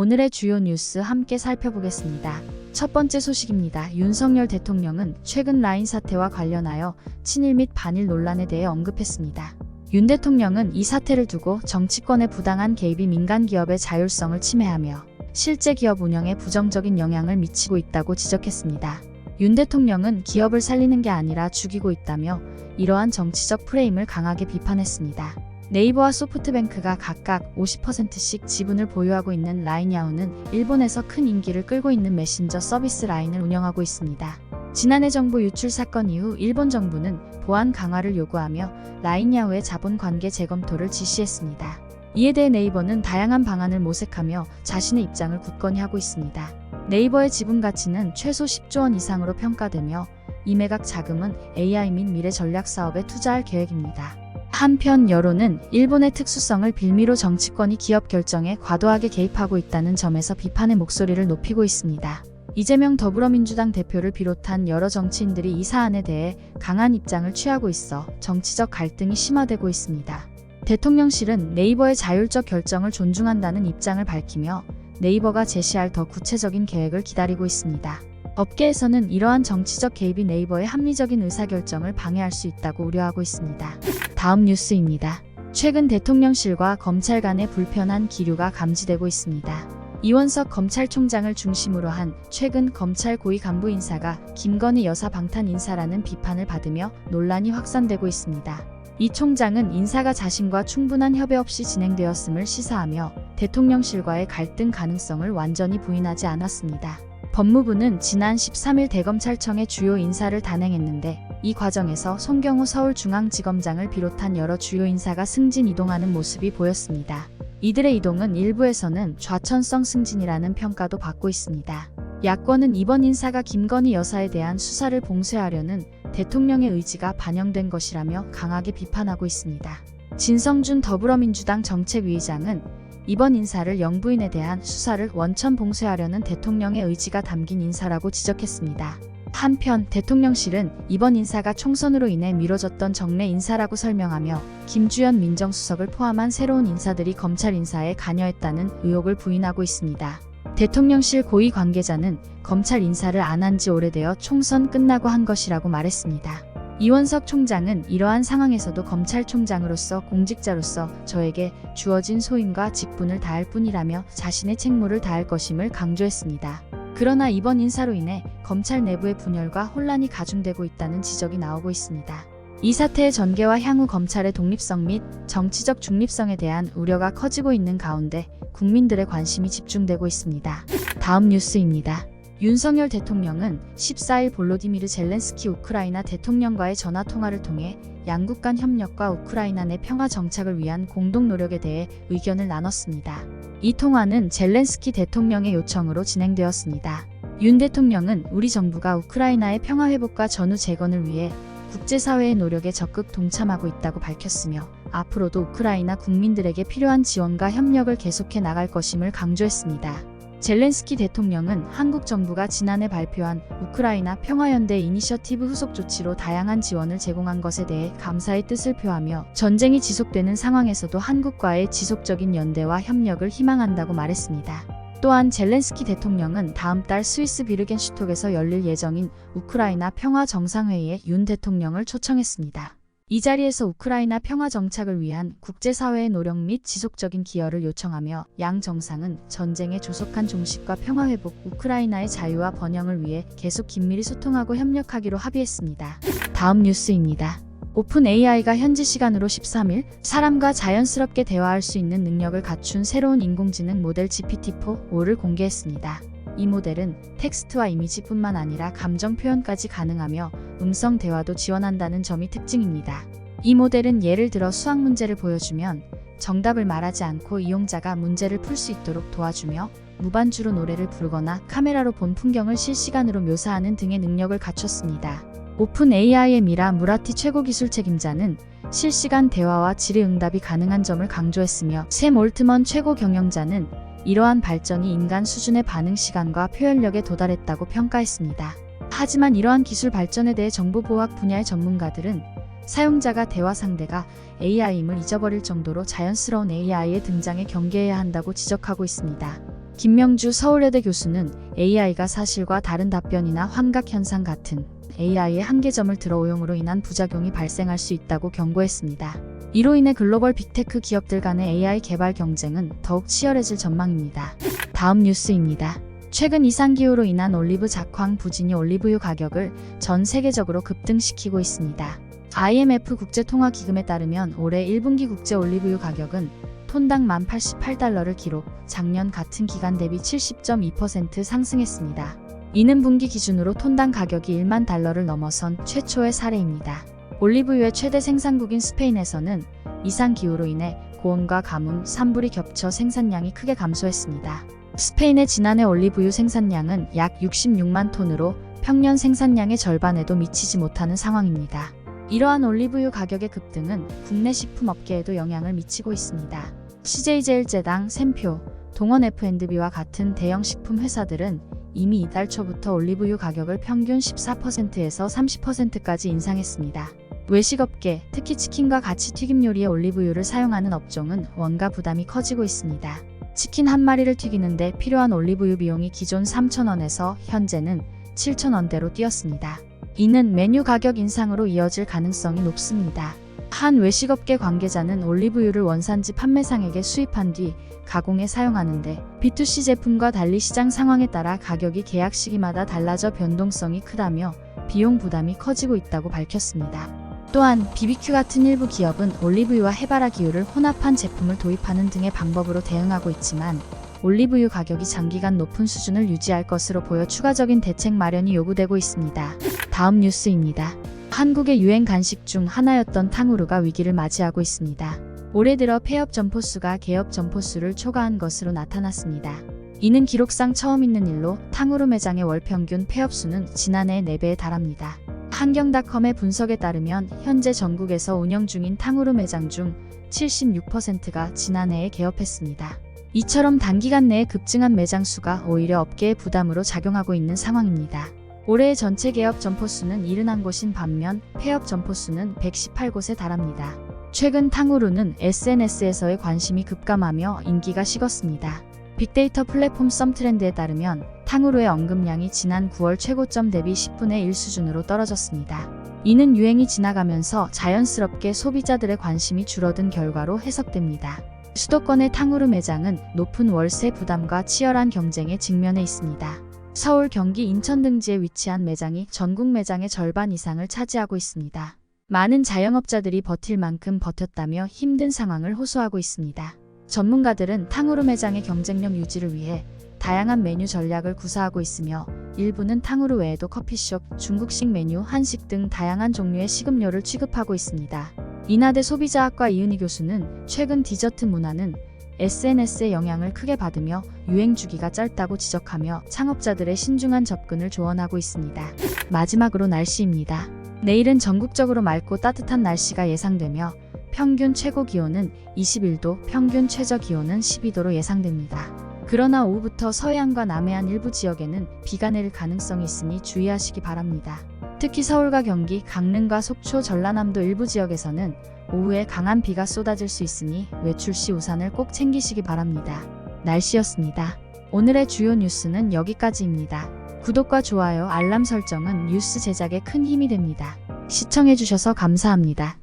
오늘의 주요 뉴스 함께 살펴보겠습니다. 첫 번째 소식입니다. 윤석열 대통령은 최근 라인 사태와 관련하여 친일 및 반일 논란에 대해 언급했습니다. 윤 대통령은 이 사태를 두고 정치권의 부당한 개입이 민간 기업의 자율성을 침해하며 실제 기업 운영에 부정적인 영향을 미치고 있다고 지적했습니다. 윤 대통령은 기업을 살리는 게 아니라 죽이고 있다며 이러한 정치적 프레임을 강하게 비판했습니다. 네이버와 소프트뱅크가 각각 50%씩 지분을 보유하고 있는 라인야후는 일본에서 큰 인기를 끌고 있는 메신저 서비스 라인을 운영하고 있습니다. 지난해 정보 유출 사건 이후 일본 정부는 보안 강화를 요구하며 라인야후의 자본 관계 재검토를 지시했습니다. 이에 대해 네이버는 다양한 방안을 모색하며 자신의 입장을 굳건히 하고 있습니다. 네이버의 지분 가치는 최소 10조 원 이상으로 평가되며 이 매각 자금은 AI 및 미래 전략 사업에 투자할 계획입니다. 한편 여론은 일본의 특수성을 빌미로 정치권이 기업 결정에 과도하게 개입하고 있다는 점에서 비판의 목소리를 높이고 있습니다. 이재명 더불어민주당 대표를 비롯한 여러 정치인들이 이 사안에 대해 강한 입장을 취하고 있어 정치적 갈등이 심화되고 있습니다. 대통령실은 네이버의 자율적 결정을 존중한다는 입장을 밝히며 네이버가 제시할 더 구체적인 계획을 기다리고 있습니다. 업계에서는 이러한 정치적 개입이 네이버의 합리적인 의사결정을 방해할 수 있다고 우려하고 있습니다. 다음 뉴스입니다. 최근 대통령실과 검찰 간의 불편한 기류가 감지되고 있습니다. 이원석 검찰총장을 중심으로 한 최근 검찰 고위 간부 인사가 김건희 여사 방탄 인사라는 비판을 받으며 논란이 확산되고 있습니다. 이 총장은 인사가 자신과 충분한 협의 없이 진행되었음을 시사하며 대통령실과의 갈등 가능성을 완전히 부인하지 않았습니다. 법무부는 지난 13일 대검찰청의 주요 인사를 단행했는데 이 과정에서 송경호 서울중앙지검장을 비롯한 여러 주요 인사가 승진 이동하는 모습이 보였습니다. 이들의 이동은 일부에서는 좌천성 승진이라는 평가도 받고 있습니다. 야권은 이번 인사가 김건희 여사에 대한 수사를 봉쇄하려는 대통령의 의지가 반영된 것이라며 강하게 비판하고 있습니다. 진성준 더불어민주당 정책위의장은 이번 인사를 영부인에 대한 수사를 원천 봉쇄하려는 대통령의 의지가 담긴 인사라고 지적했습니다. 한편 대통령실은 이번 인사가 총선으로 인해 미뤄졌던 정례 인사라고 설명하며 김주현 민정수석을 포함한 새로운 인사들이 검찰 인사에 관여했다는 의혹을 부인하고 있습니다. 대통령실 고위 관계자는 검찰 인사를 안 한 지 오래되어 총선 끝나고 한 것이라고 말했습니다. 이원석 총장은 이러한 상황에서도 검찰총장으로서 공직자로서 저에게 주어진 소임과 직분을 다할 뿐이라며 자신의 책무를 다할 것임을 강조했습니다. 그러나 이번 인사로 인해 검찰 내부의 분열과 혼란이 가중되고 있다는 지적이 나오고 있습니다. 이 사태의 전개와 향후 검찰의 독립성 및 정치적 중립성에 대한 우려가 커지고 있는 가운데 국민들의 관심이 집중되고 있습니다. 다음 뉴스입니다. 윤석열 대통령은 14일 볼로디미르 젤렌스키 우크라이나 대통령과의 전화통화를 통해 양국 간 협력과 우크라이나 내 평화 정착을 위한 공동 노력에 대해 의견을 나눴습니다. 이 통화는 젤렌스키 대통령의 요청으로 진행되었습니다. 윤 대통령은 우리 정부가 우크라이나의 평화 회복과 전후 재건을 위해 국제사회의 노력에 적극 동참하고 있다고 밝혔으며 앞으로도 우크라이나 국민들에게 필요한 지원과 협력을 계속해 나갈 것임을 강조했습니다. 젤렌스키 대통령은 한국 정부가 지난해 발표한 우크라이나 평화연대 이니셔티브 후속 조치로 다양한 지원을 제공한 것에 대해 감사의 뜻을 표하며 전쟁이 지속되는 상황에서도 한국과의 지속적인 연대와 협력을 희망한다고 말했습니다. 또한 젤렌스키 대통령은 다음 달 스위스 비르겐슈톡에서 열릴 예정인 우크라이나 평화 정상회의에 윤 대통령을 초청했습니다. 이 자리에서 우크라이나 평화 정착을 위한 국제사회의 노력 및 지속적인 기여를 요청하며 양 정상은 전쟁의 조속한 종식과 평화회복, 우크라이나의 자유와 번영을 위해 계속 긴밀히 소통하고 협력하기로 합의했습니다. 다음 뉴스입니다. 오픈 AI가 현지 시간으로 13일 사람과 자연스럽게 대화할 수 있는 능력을 갖춘 새로운 인공지능 모델 GPT-4를 공개했습니다. 이 모델은 텍스트와 이미지뿐만 아니라 감정 표현까지 가능하며 음성 대화도 지원한다는 점이 특징입니다. 이 모델은 예를 들어 수학 문제를 보여주면 정답을 말하지 않고 이용자가 문제를 풀 수 있도록 도와주며 무반주로 노래를 부르거나 카메라로 본 풍경을 실시간으로 묘사하는 등의 능력을 갖췄습니다. 오픈 AI의 미라 무라티 최고 기술 책임자는 실시간 대화와 질의응답이 가능한 점을 강조했으며 샘 올트먼 최고 경영자는 이러한 발전이 인간 수준의 반응 시간과 표현력에 도달했다고 평가했습니다. 하지만 이러한 기술 발전에 대해 정보보호학 분야의 전문가들은 사용자가 대화 상대가 AI임을 잊어버릴 정도로 자연스러운 AI의 등장에 경계해야 한다고 지적하고 있습니다. 김명주 서울여대 교수는 AI가 사실과 다른 답변이나 환각 현상 같은 AI의 한계점을 들어 오용으로 인한 부작용이 발생할 수 있다고 경고했습니다. 이로 인해 글로벌 빅테크 기업들 간의 AI 개발 경쟁은 더욱 치열해질 전망입니다. 다음 뉴스입니다. 최근 이상기후로 인한 올리브 작황 부진이 올리브유 가격을 전 세계적으로 급등시키고 있습니다. IMF 국제통화기금에 따르면 올해 1분기 국제 올리브유 가격은 톤당 1,088달러를 기록, 작년 같은 기간 대비 70.2% 상승했습니다. 이는 분기 기준으로 톤당 가격이 1만 달러를 넘어선 최초의 사례입니다. 올리브유의 최대 생산국인 스페인에서는 이상기후로 인해 고온과 가뭄, 산불이 겹쳐 생산량이 크게 감소했습니다. 스페인의 지난해 올리브유 생산량은 약 66만 톤으로 평년 생산량의 절반에도 미치지 못하는 상황입니다. 이러한 올리브유 가격의 급등은 국내 식품업계에도 영향을 미치고 있습니다. CJ제일제당, 샘표, 동원 F&B와 같은 대형 식품 회사들은 이미 이달 초부터 올리브유 가격을 평균 14%에서 30%까지 인상했습니다. 외식업계, 특히 치킨과 같이 튀김 요리에 올리브유를 사용하는 업종은 원가 부담이 커지고 있습니다. 치킨 한 마리를 튀기는데 필요한 올리브유 비용이 기존 3,000원에서 현재는 7,000원대로 뛰었습니다. 이는 메뉴 가격 인상으로 이어질 가능성이 높습니다. 한 외식업계 관계자는 올리브유를 원산지 판매상에게 수입한 뒤 가공에 사용하는데 B2C 제품과 달리 시장 상황에 따라 가격이 계약 시기마다 달라져 변동성이 크다며 비용 부담이 커지고 있다고 밝혔습니다. 또한 BBQ 같은 일부 기업은 올리브유와 해바라 기유를 혼합한 제품을 도입하는 등의 방법으로 대응하고 있지만 올리브유 가격이 장기간 높은 수준을 유지할 것으로 보여 추가적인 대책 마련이 요구되고 있습니다. 다음 뉴스입니다. 한국의 유행 간식 중 하나였던 탕후루가 위기를 맞이하고 있습니다. 올해 들어 폐업 점포수가 개업 점포수를 초과한 것으로 나타났습니다. 이는 기록상 처음 있는 일로 탕후루 매장의 월 평균 폐업 수는 지난해의 4배에 달합니다. 한경닷컴의 분석에 따르면 현재 전국에서 운영 중인 탕후루 매장 중 76%가 지난해에 개업했습니다. 이처럼 단기간 내에 급증한 매장 수가 오히려 업계의 부담으로 작용하고 있는 상황입니다. 올해의 전체 개업 점포 수는 71곳인 반면 폐업 점포 수는 118곳에 달합니다. 최근 탕후루는 SNS에서의 관심이 급감하며 인기가 식었습니다. 빅데이터 플랫폼 썸트렌드에 따르면 탕후루의 언급량이 지난 9월 최고점 대비 10분의 1 수준으로 떨어졌습니다. 이는 유행이 지나가면서 자연스럽게 소비자들의 관심이 줄어든 결과로 해석됩니다. 수도권의 탕후루 매장은 높은 월세 부담과 치열한 경쟁에 직면해 있습니다. 서울, 경기, 인천 등지에 위치한 매장이 전국 매장의 절반 이상을 차지하고 있습니다. 많은 자영업자들이 버틸 만큼 버텼다며 힘든 상황을 호소하고 있습니다. 전문가들은 탕후루 매장의 경쟁력 유지를 위해 다양한 메뉴 전략을 구사하고 있으며 일부는 탕후루 외에도 커피숍, 중국식 메뉴, 한식 등 다양한 종류의 식음료를 취급하고 있습니다. 인하대 소비자학과 이은희 교수는 최근 디저트 문화는 SNS의 영향을 크게 받으며 유행 주기가 짧다고 지적하며 창업자들의 신중한 접근을 조언하고 있습니다. 마지막으로 날씨입니다. 내일은 전국적으로 맑고 따뜻한 날씨가 예상되며 평균 최고 기온은 21도, 평균 최저 기온은 12도로 예상됩니다. 그러나 오후부터 서해안과 남해안 일부 지역에는 비가 내릴 가능성이 있으니 주의하시기 바랍니다. 특히 서울과 경기, 강릉과 속초, 전라남도 일부 지역에서는 오후에 강한 비가 쏟아질 수 있으니 외출 시 우산을 꼭 챙기시기 바랍니다. 날씨였습니다. 오늘의 주요 뉴스는 여기까지입니다. 구독과 좋아요, 알람 설정은 뉴스 제작에 큰 힘이 됩니다. 시청해주셔서 감사합니다.